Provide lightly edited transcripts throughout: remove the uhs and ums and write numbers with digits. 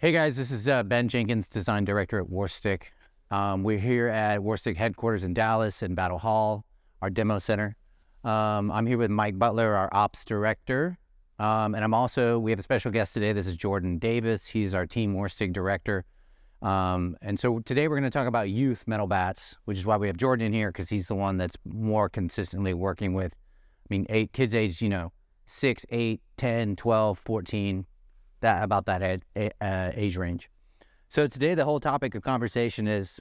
Hey guys, this is Ben Jenkins, Design Director at Warstic. We're here at Warstic headquarters in Dallas in Battle Hall, our demo center. I'm here with Mike Butler, our Ops Director. And we have a special guest today. This is Jordan Davis. He's our Team Warstic Director. And so today we're going to talk about youth metal bats, which is why we have Jordan in here, because he's the one that's more consistently working with, kids aged, 6, 8, 10, 12, 14, about that age range. So today the whole topic of conversation is,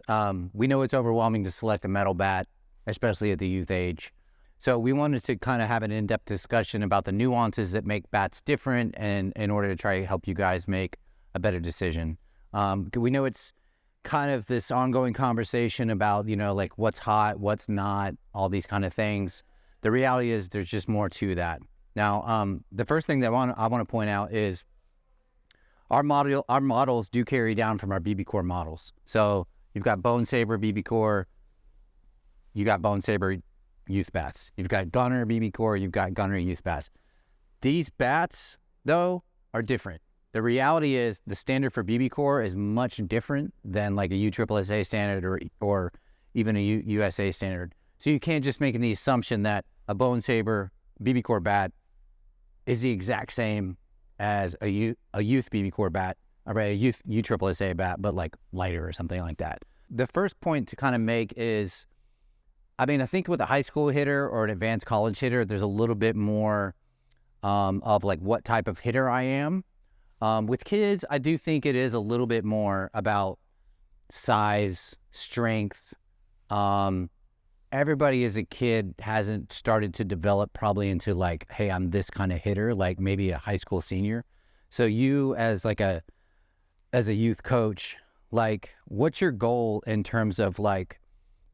we know it's overwhelming to select a metal bat, especially at the youth age. So we wanted to kind of have an in-depth discussion about the nuances that make bats different, and in order to try to help you guys make a better decision. We know it's kind of this ongoing conversation about, like what's hot, what's not, all these kind of things. The reality is there's just more to that. Now, the first thing that I want to point out is our models do carry down from our BB Core models. So you've got Bone Saber BB Core, you got Bone Saber youth bats. You've got Gunner BB Core, you've got Gunner youth bats. These bats, though, are different. The reality is the standard for BB Core is much different than like a USSA standard or even a USA standard. So you can't just make the assumption that a Bone Saber BB Core bat is the exact same as a youth BB Core bat, or a youth USSA bat, but like lighter or something like that. The first point to kind of make is, I think with a high school hitter or an advanced college hitter, there's a little bit more of like what type of hitter I am. With kids, I do think it is a little bit more about size, strength. Everybody as a kid hasn't started to develop probably into like, hey, I'm this kind of hitter, like maybe a high school senior. So you as a youth coach, like what's your goal in terms of like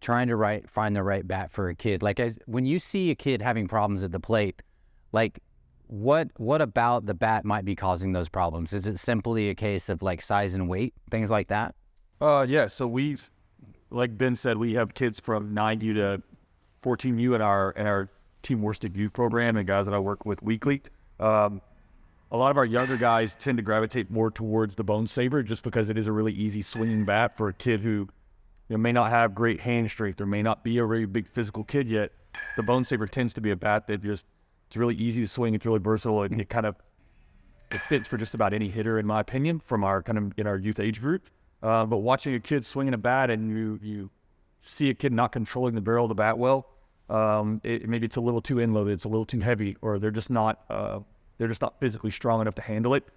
trying to find the right bat for a kid? Like when you see a kid having problems at the plate, like what about the bat might be causing those problems? Is it simply a case of like size and weight, things like that? Yeah, so like Ben said, we have kids from 9U to 14U in our Team Warstic youth program, and guys that I work with weekly. A lot of our younger guys tend to gravitate more towards the Bone Saber just because it is a really easy swinging bat for a kid who may not have great hand strength or may not be a very big physical kid yet. The Bone Saber tends to be a bat that it's really easy to swing. It's really versatile, and it fits for just about any hitter, in my opinion, from our in our youth age group. But watching a kid swinging a bat and you see a kid not controlling the barrel of the bat well, maybe it's a little too end-loaded, it's a little too heavy, or they're just not physically strong enough to handle it.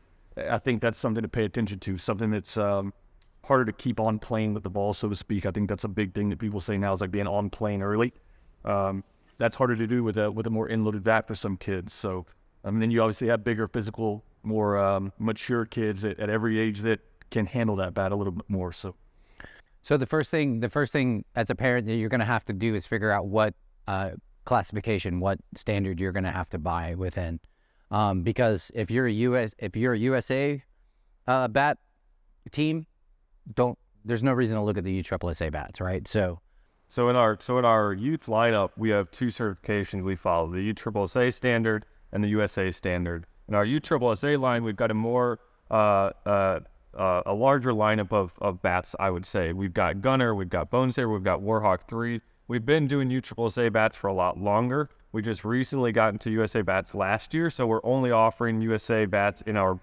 I think that's something to pay attention to, something that's harder to keep on playing with the ball, so to speak. I think that's a big thing that people say now is like being on playing early. That's harder to do with a more end-loaded bat for some kids. So then you obviously have bigger, physical, more mature kids at every age that can handle that bat a little bit more. So the first thing as a parent that you're going to have to do is figure out what classification, what standard you're going to have to buy within, because if you're a USA bat team, there's no reason to look at the USSA bats, right? So in our youth lineup, we have two certifications we follow: the USSA standard and the USA standard. In our USSA line, we've got a larger lineup of bats, I would say. We've got Gunner, we've got Bone Saber, we've got Warhawk 3. We've been doing USSA bats for a lot longer. We just recently got into USA bats last year, so we're only offering USA bats in our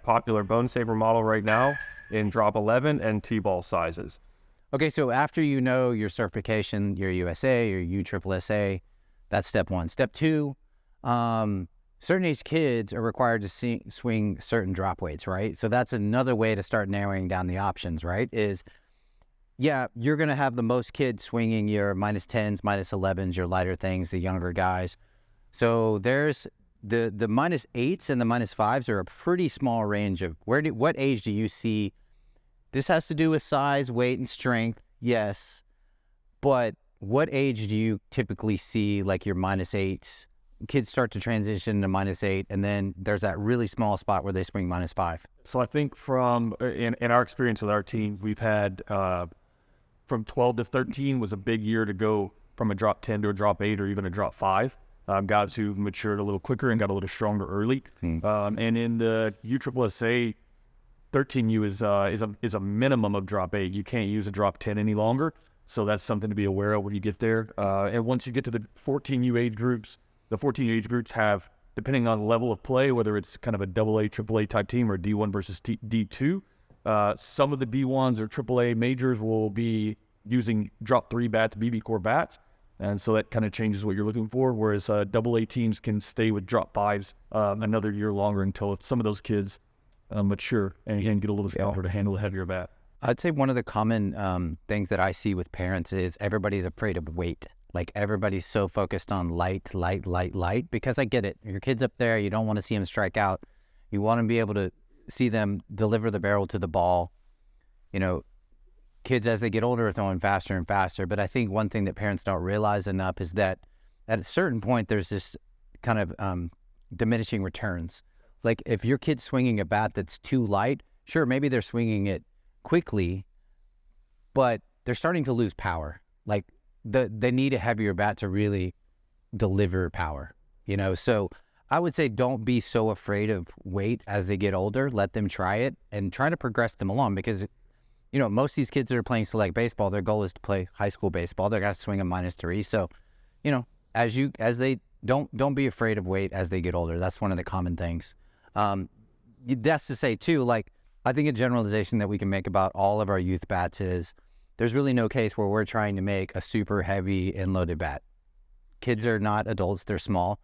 popular Bone Saber model right now in drop 11 and T-ball sizes. Okay, so after you know your certification, your USA, your USSA, that's step one. Step two, certain age kids are required to swing certain drop weights, right? So that's another way to start narrowing down the options, right? You're going to have the most kids swinging your -10s, -11s, your lighter things, the younger guys. So there's the -8s and the -5s are a pretty small range of what age do you see? This has to do with size, weight, and strength, yes. But what age do you typically see like your -8s? Kids start to transition to -8, and then there's that really small spot where they swing -5. So I think in our experience with our team, we've had from 12 to 13 was a big year to go from a drop 10 to a drop 8 or even a drop 5. Guys who matured a little quicker and got a little stronger early. And in the USSA 13U is a minimum of drop 8. You can't use a drop 10 any longer. So that's something to be aware of when you get there. And once you get to the 14U age groups, the 14 age groups have, depending on level of play, whether it's kind of a AA, AAA type team or D1 versus D2, some of the D1s or AAA majors will be using drop 3 bats, BB core bats. And so that kind of changes what you're looking for, whereas AA teams can stay with drop 5s another year longer until some of those kids mature and get a little stronger to handle a heavier bat. I'd say one of the common things that I see with parents is everybody's afraid of weight. Like everybody's so focused on light, because I get it. Your kid's up there, you don't want to see them strike out. You want to be able to see them deliver the barrel to the ball. You know, kids as they get older are throwing faster and faster. But I think one thing that parents don't realize enough is that at a certain point, there's this kind of diminishing returns. Like if your kid's swinging a bat that's too light, sure, maybe they're swinging it quickly, but they're starting to lose power. Like they need a heavier bat to really deliver power, you know? So I would say don't be so afraid of weight as they get older. Let them try it and try to progress them along, because you know, most of these kids that are playing select baseball, their goal is to play high school baseball. They're going to swing a -3. So, you know, as they don't be afraid of weight as they get older. That's one of the common things. That's to say too, like, I think a generalization that we can make about all of our youth bats is there's really no case where we're trying to make a super heavy and loaded bat. Kids are not adults, they're small.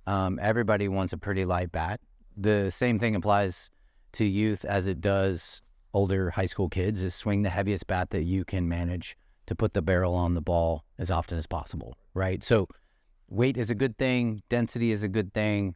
Everybody wants a pretty light bat. The same thing applies to youth as it does older high school kids, is swing the heaviest bat that you can manage to put the barrel on the ball as often as possible, right? So weight is a good thing, density is a good thing.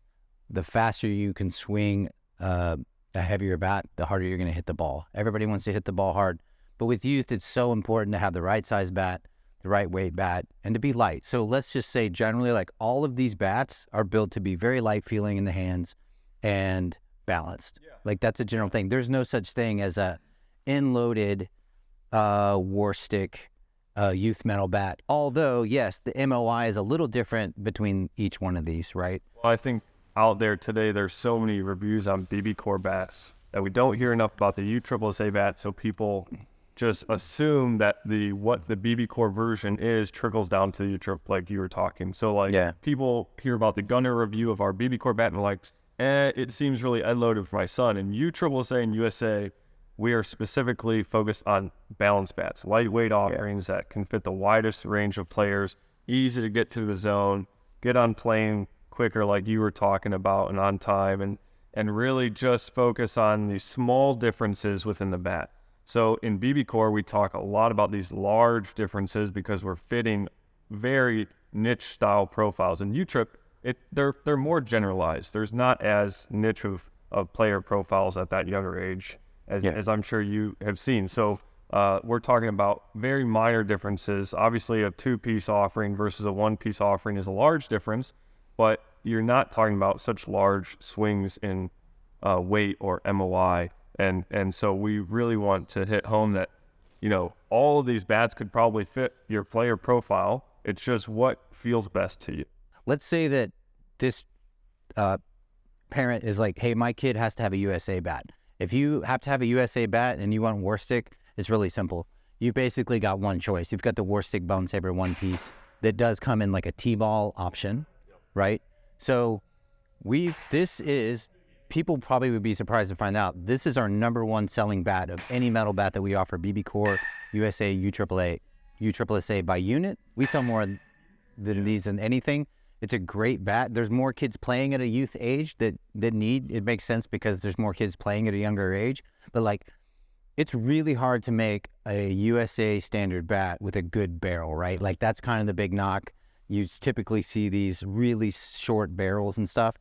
The faster you can swing a heavier bat, the harder you're going to hit the ball. Everybody wants to hit the ball hard, but with youth, it's so important to have the right size bat, the right weight bat, and to be light. So let's just say generally, like, all of these bats are built to be very light feeling in the hands and balanced. Yeah. Like, that's a general thing. There's no such thing as a end-loaded Warstic youth metal bat. Although, yes, the MOI is a little different between each one of these, right? Well, I think out there today, there's so many reviews on BB core bats that we don't hear enough about the ussa bat, so people just assume that what the BB core version is trickles down to the U like you were talking. So like people hear about the Gunner review of our BB core bat and like, it seems really end-loaded for my son. And ussa and USA, we are specifically focused on balance bats, lightweight offerings that can fit the widest range of players, easy to get to the zone, get on plane quicker like you were talking about and on time, and really just focus on the small differences within the bat. So in BB core, we talk a lot about these large differences because we're fitting very niche style profiles. In U-Trip, they're more generalized. There's not as niche of player profiles at that younger age as I'm sure you have seen. So we're talking about very minor differences. Obviously, a 2-piece offering versus a 1-piece offering is a large difference, but you're not talking about such large swings in weight or MOI. And so we really want to hit home that, you know, all of these bats could probably fit your player profile. It's just what feels best to you. Let's say that this parent is like, hey, my kid has to have a USA bat. If you have to have a USA bat and you want Warstic, it's really simple. You've basically got one choice. You've got the Warstic Bone Saber 1-piece that does come in like a T-ball option, right? So people probably would be surprised to find out, this is our #1 selling bat of any metal bat that we offer, BB core, USA, USSA by unit. We sell more than these than anything. It's a great bat. There's more kids playing at a youth age that it makes sense because there's more kids playing at a younger age. But like, it's really hard to make a USA standard bat with a good barrel, right? Like, that's kind of the big knock. You typically see these really short barrels and stuff.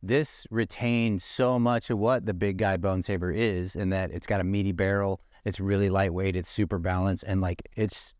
This retains so much of what the big guy Bone Saber is, in that it's got a meaty barrel, it's really lightweight, it's super balanced, and like it's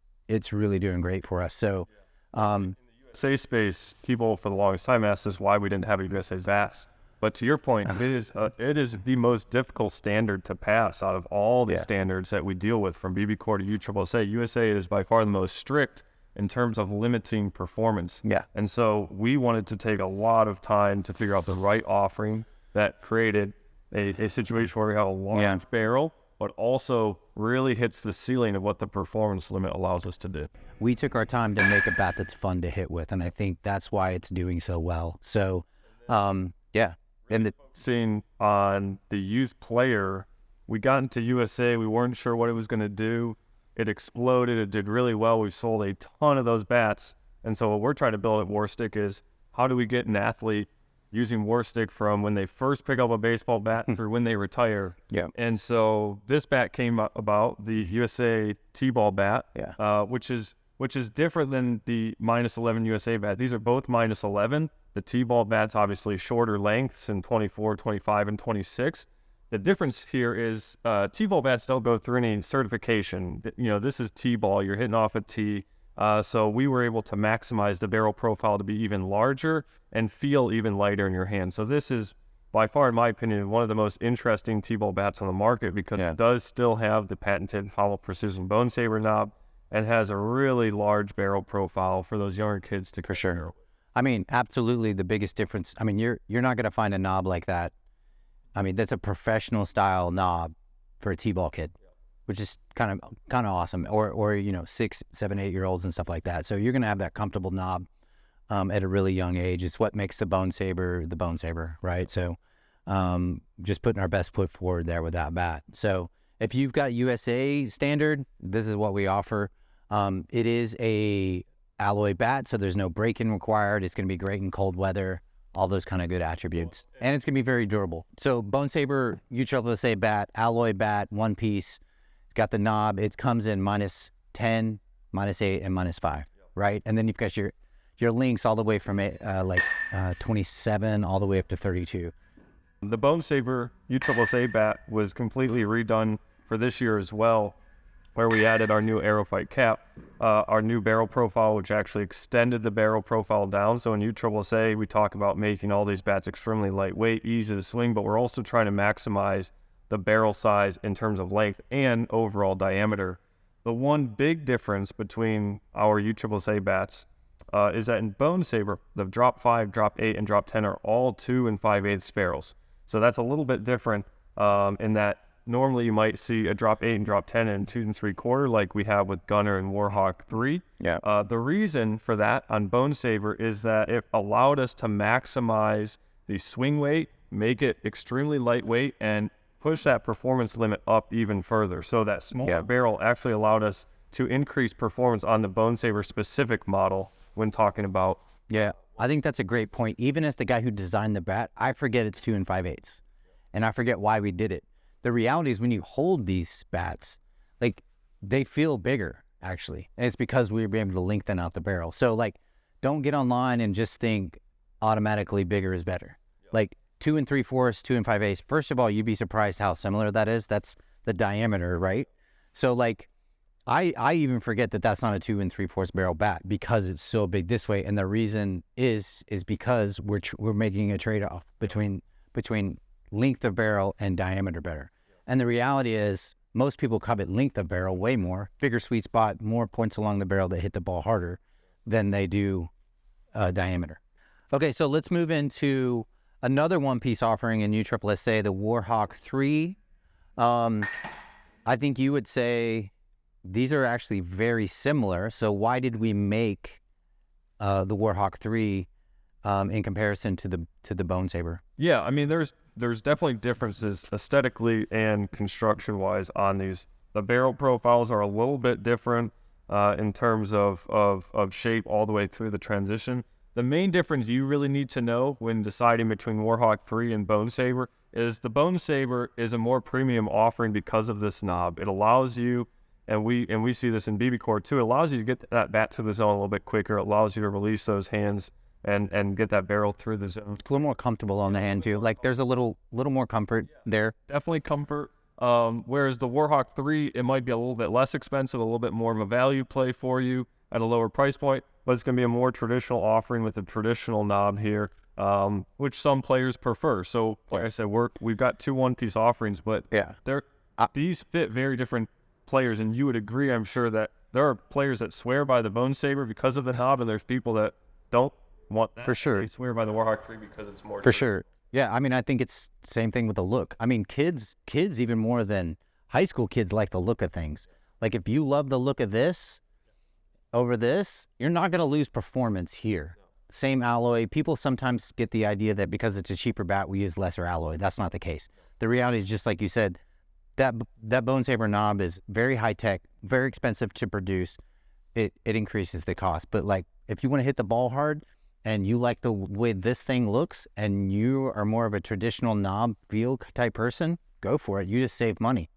really doing great for us. So in the USA space, people for the longest time asked us why we didn't have a USA bat. But to your point, it is the most difficult standard to pass out of all the standards that we deal with, from BB core to ussa. USA is by far the most strict in terms of limiting performance. Yeah. And so we wanted to take a lot of time to figure out the right offering that created a situation where we have a large barrel, but also really hits the ceiling of what the performance limit allows us to do. We took our time to make a bat that's fun to hit with, and I think that's why it's doing so well. So, yeah. And Seeing on the youth player, we got into USA, we weren't sure what it was going to do. It exploded, it did really well. We've sold a ton of those bats. And so what we're trying to build at Warstic is, how do we get an athlete using Warstic from when they first pick up a baseball bat through when they retire? Yeah. And so this bat came about, the USA T-ball bat, which is different than the -11 USA bat. These are both -11. The T-ball bat's obviously shorter lengths in 24, 25, and 26. The difference here is T-ball bats don't go through any certification. This is T-ball. You're hitting off a tee. So we were able to maximize the barrel profile to be even larger and feel even lighter in your hand. So this is, by far, in my opinion, one of the most interesting T-ball bats on the market, because it does still have the patented hollow precision Bone Saber knob and has a really large barrel profile for those younger kids to sure. I mean, absolutely the biggest difference. I mean, you're not going to find a knob like that. I mean, that's a professional style knob for a T-ball kid, which is kind of awesome. Or 6, 7, 8 year olds and stuff like that. So you're going to have that comfortable knob at a really young age. It's what makes the Bone Saber, right? So just putting our best foot forward there with that bat. So if you've got USA standard, this is what we offer. It is a alloy bat, so there's no break-in required. It's going to be great in cold weather, all those kind of good attributes. And it's going to be very durable. So Bone Saber USSA bat, alloy bat, one piece. It's got the knob. It comes in -10, -8, and -5, right? And then you've got your links all the way from 27 all the way up to 32. The Bone Saber USSA bat was completely redone for this year as well, where we added our new Aerofight cap, our new barrel profile, which actually extended the barrel profile down. So in USSA, we talk about making all these bats extremely lightweight, easy to swing, but we're also trying to maximize the barrel size in terms of length and overall diameter. The one big difference between our USSA bats is that in Bone Saber, the drop 5, drop 8, and drop 10 are all 2 5/8 barrels. So that's a little bit different in that normally you might see a drop 8 and drop 10 and 2 3/4 like we have with Gunner and Warhawk 3. Yeah. The reason for that on Bone Saber is that it allowed us to maximize the swing weight, make it extremely lightweight, and push that performance limit up even further. So that smaller barrel actually allowed us to increase performance on the Bone Saber specific model when talking about. Yeah, I think that's a great point. Even as the guy who designed the bat, I forget it's 2 5/8, and I forget why we did it. The reality is when you hold these bats, like, they feel bigger, actually. And it's because we were able to lengthen out the barrel. So, like, don't get online and just think automatically bigger is better. Like, 2 3/4, 2 5/8. First of all, you'd be surprised how similar that is. That's the diameter, right? So, like, I even forget that that's not a 2 3/4 barrel bat because it's so big this way. And the reason is because we're making a trade-off between length of barrel and diameter better. And the reality is most people covet length of barrel way more, bigger sweet spot, more points along the barrel that hit the ball harder than they do diameter. Okay, so let's move into another one-piece offering in USSA, the Warhawk 3. I think you would say these are actually very similar. So why did we make the Warhawk 3 in comparison to the Bone Saber? Yeah, I mean, there's definitely differences aesthetically and construction-wise on these. The barrel profiles are a little bit different in terms of shape all the way through the transition. The main difference you really need to know when deciding between Warhawk 3 and Bone Saber is the Bone Saber is a more premium offering because of this knob. It allows you, and we see this in BB Core too, it allows you to get that bat to the zone a little bit quicker. It allows you to release those hands and get that barrel through the zone. It's a little more comfortable on the hand too. Like, there's a little more comfort there. Definitely comfort. Whereas the Warhawk 3, it might be a little bit less expensive, a little bit more of a value play for you at a lower price point, but it's going to be a more traditional offering with a traditional knob here, which some players prefer. So, like I said, we've got 2 one-piece offerings, but these fit very different players, and you would agree, I'm sure, that there are players that swear by the Bone Saber because of the knob, and there's people that don't want that. For sure. They swear by the Warhawk 3 because it's more for sure. Yeah, I mean, I think it's same thing with the look. I mean, kids even more than high school kids like the look of things. Like if you love the look of this over this, you're not going to lose performance here. Same alloy. People sometimes get the idea that because it's a cheaper bat, we use lesser alloy. That's not the case. The reality is just like you said, that Bone Saber knob is very high tech, very expensive to produce. It increases the cost. But like if you want to hit the ball hard and you like the way this thing looks and you are more of a traditional knob feel type person, go for it. You just save money,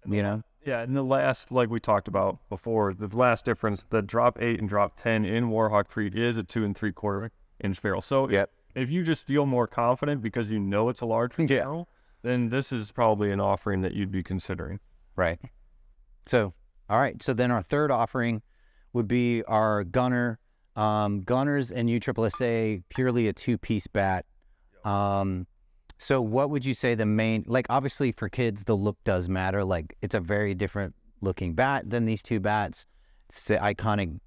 you know? Yeah, and the last, like we talked about before, the last difference, the drop 8 and drop 10 in Warhawk 3 is a 2 3/4 inch barrel. So if you just feel more confident because you know it's a large barrel, then this is probably an offering that you'd be considering. Right. So, all right. So then our third offering would be our Gunner. Gunners and USSA, purely a 2-piece bat. So what would you say the main, like obviously for kids, the look does matter. Like it's a very different looking bat than these two bats. It's the iconic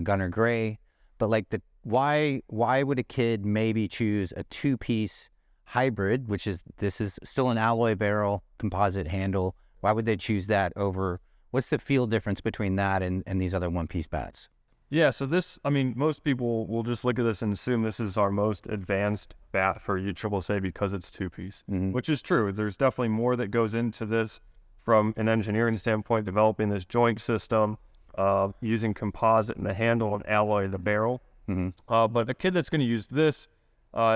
Gunner Gray. But like why would a kid maybe choose a 2-piece hybrid, this is still an alloy barrel, composite handle. Why would they choose that over, what's the feel difference between that and these other 1-piece bats? Yeah, so this, I mean, most people will just look at this and assume this is our most advanced bat for USSA because it's 2-piece, which is true. There's definitely more that goes into this from an engineering standpoint, developing this joint system, using composite in the handle and alloy in the barrel. But a kid that's going to use this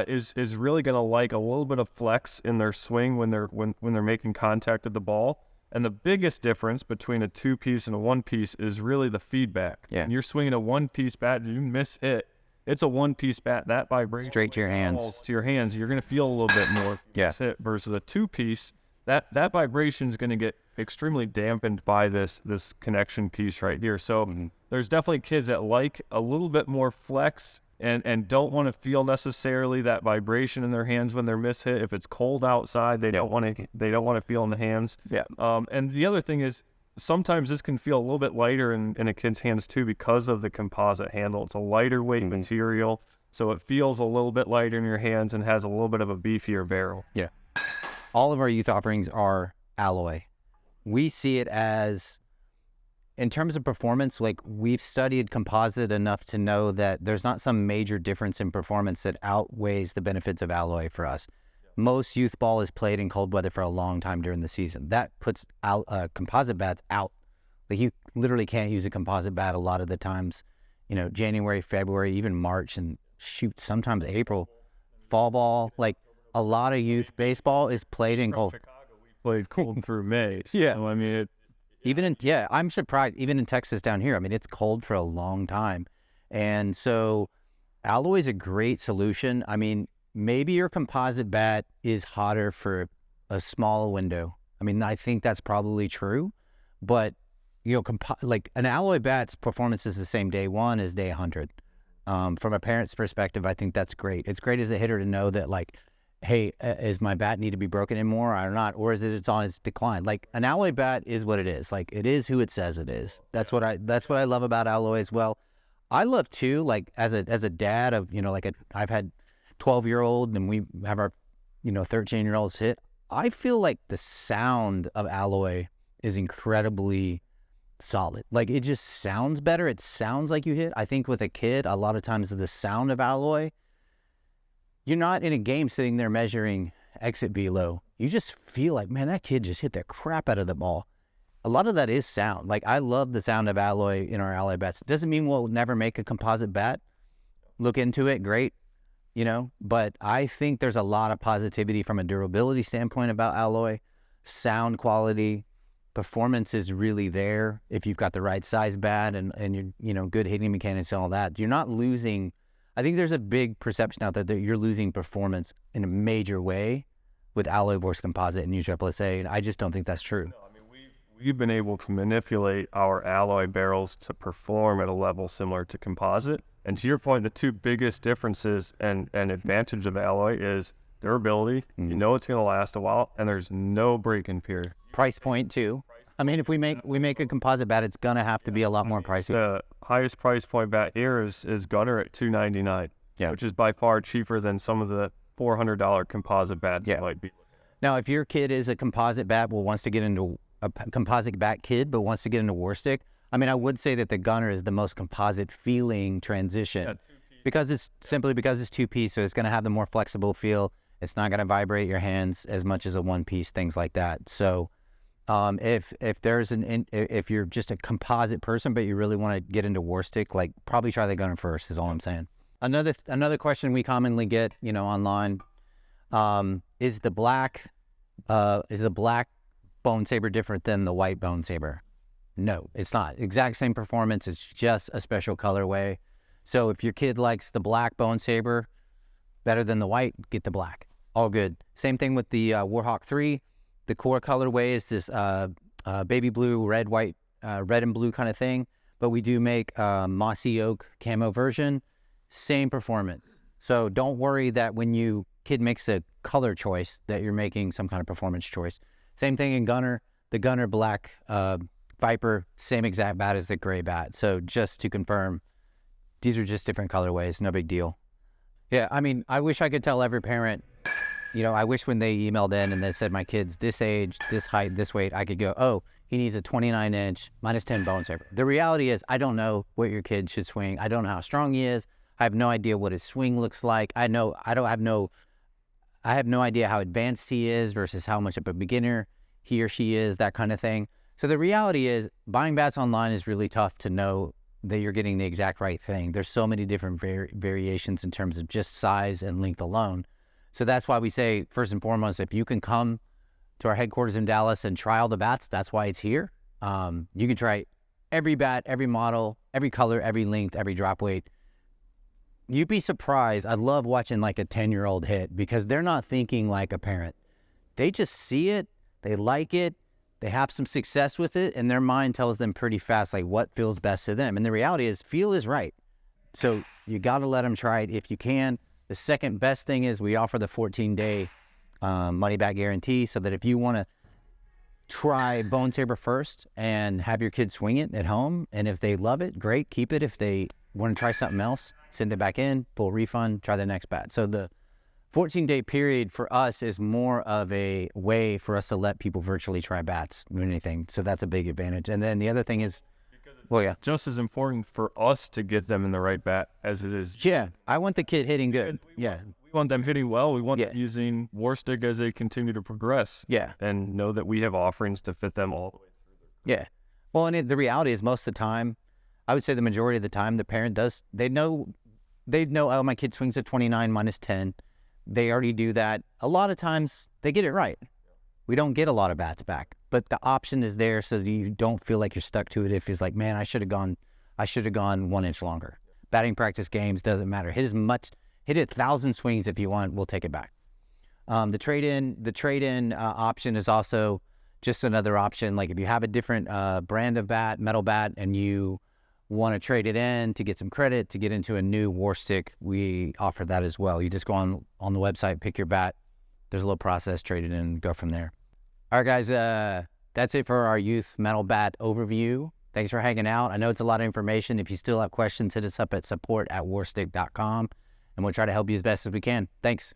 is really going to like a little bit of flex in their swing when they're making contact with the ball. And the biggest difference between a 2-piece and a 1-piece is really the feedback. Yeah. When you're swinging a 1-piece bat and you miss hit, it's a 1-piece bat. That vibration straight to your hands. falls to your hands. You're going to feel a little bit more Yeah. hit versus a 2-piece. That vibration is going to get extremely dampened by this connection piece right here. So there's definitely kids that like a little bit more flex and don't want to feel necessarily that vibration in their hands when they're mishit. If it's cold outside, they don't want to feel in the hands. Yeah. And the other thing is sometimes this can feel a little bit lighter in a kid's hands too because of the composite handle. It's a lighter weight material, so it feels a little bit lighter in your hands and has a little bit of a beefier barrel. Yeah. All of our youth offerings are alloy. We see it as, in terms of performance, like we've studied composite enough to know that there's not some major difference in performance that outweighs the benefits of alloy for us. Most youth ball is played in cold weather for a long time during the season. That puts composite bats out. Like you literally can't use a composite bat a lot of the times, January, February, even March, and shoot, sometimes April. Fall ball, like a lot of youth baseball is played in cold. Chicago, we played cold through May. So, Yeah. I mean, I'm surprised, even in Texas down here, I mean, it's cold for a long time. And so alloy is a great solution. I mean, maybe your composite bat is hotter for a small window. I mean, I think that's probably true, but like an alloy bat's performance is the same day 1 as day 100. From a parent's perspective, I think that's great. It's great as a hitter to know that, like, hey, is my bat need to be broken in more or not? Or is it's on its decline? Like an alloy bat is what it is. Like it is who it says it is. That's what I love about alloy as well. I love too, like as a dad of, I've had 12-year-old and we have our, 13-year-olds hit. I feel like the sound of alloy is incredibly solid. Like it just sounds better. It sounds like you hit. I think with a kid, a lot of times the sound of alloy, you're not in a game sitting there measuring exit velo. You just feel like, man, that kid just hit the crap out of the ball. A lot of that is sound. Like I love the sound of alloy in our alloy bats. Doesn't mean we'll never make a composite bat. Look into it, great, but I think there's a lot of positivity from a durability standpoint about alloy. Sound quality, performance is really there if you've got the right size bat and you're, good hitting mechanics and all that. You're not losing. I think there's a big perception out there that you're losing performance in a major way with alloy versus composite and USSA, and I just don't think that's true. No, I mean, we've been able to manipulate our alloy barrels to perform at a level similar to composite. And to your point, the two biggest differences and advantage of alloy is durability. You know it's going to last a while, and there's no break-in period. Price point too. I mean, if we make a composite bat, it's gonna have to be a lot more pricey. The highest price point bat here is Gunner at $299, Yeah. which is by far cheaper than some of the $400 composite bats Yeah. you might be. Now, if your kid is a composite bat, wants to get into composite bat kid, but wants to get into Warstic, I mean, I would say that the Gunner is the most composite feeling transition. Yeah, Because it's simply because it's 2-piece, so it's going to have the more flexible feel. It's not going to vibrate your hands as much as a 1-piece, things like that. So, if if you're just a composite person, but you really want to get into Warstic, like probably try the Gunner first. Is all I'm saying. Another question we commonly get, online, is the black Bone Saber different than the white Bone Saber? No, it's not. Exact same performance. It's just a special colorway. So if your kid likes the black Bone Saber better than the white, get the black. All good. Same thing with the Warhawk 3. The core colorway is this baby blue, red, white, red and blue kind of thing. But we do make mossy oak camo version. Same performance. So don't worry that when you kid makes a color choice that you're making some kind of performance choice. Same thing in Gunner. The Gunner black Viper, same exact bat as the gray bat. So just to confirm, these are just different colorways, no big deal. Yeah, I mean, I wish I could tell every parent, I wish when they emailed in and they said my kid's this age, this height, this weight, I could go, oh, he needs a 29-inch -10 Bone Saber. The reality is I don't know what your kid should swing. I don't know how strong he is. I have no idea what his swing looks like. I have no idea how advanced he is versus how much of a beginner he or she is, that kind of thing. So the reality is buying bats online is really tough to know that you're getting the exact right thing. There's so many different variations in terms of just size and length alone. So that's why we say, first and foremost, if you can come to our headquarters in Dallas and try all the bats, that's why it's here. You can try every bat, every model, every color, every length, every drop weight. You'd be surprised. I love watching like a 10-year-old hit because they're not thinking like a parent. They just see it, they like it, they have some success with it, and their mind tells them pretty fast like what feels best to them. And the reality is feel is right. So you got to let them try it if you can. The second best thing is we offer the 14-day money back guarantee, so that if you want to try Bone Saber first and have your kids swing it at home, and if they love it, great, keep it. If they want to try something else, send it back in, full refund, try the next bat. So the 14-day period for us is more of a way for us to let people virtually try bats than anything. So that's a big advantage. And then the other thing is, just as important for us to get them in the right bat as it is. Yeah, I want the kid hitting good. We want them hitting well. We want them using Warstic as they continue to progress. Yeah. And know that we have offerings to fit them all the way through. Yeah. Well, and the reality is most of the time, I would say the majority of the time, the parent does, they know, oh, my kid swings at 29 -10. They already do that. A lot of times they get it right. We don't get a lot of bats back, but the option is there so that you don't feel like you're stuck to it. If it's like, man, I should have gone 1 inch longer. Batting practice games, doesn't matter. Hit 1,000 swings if you want, we'll take it back. The trade-in option is also just another option. Like if you have a different brand of bat, metal bat, and you want to trade it in to get some credit to get into a new Warstic, we offer that as well. You just go on the website, pick your bat. There's a little process, trade it in, and go from there. All right, guys, that's it for our youth metal bat overview. Thanks for hanging out. I know it's a lot of information. If you still have questions, hit us up at support@warstic.com, and we'll try to help you as best as we can. Thanks.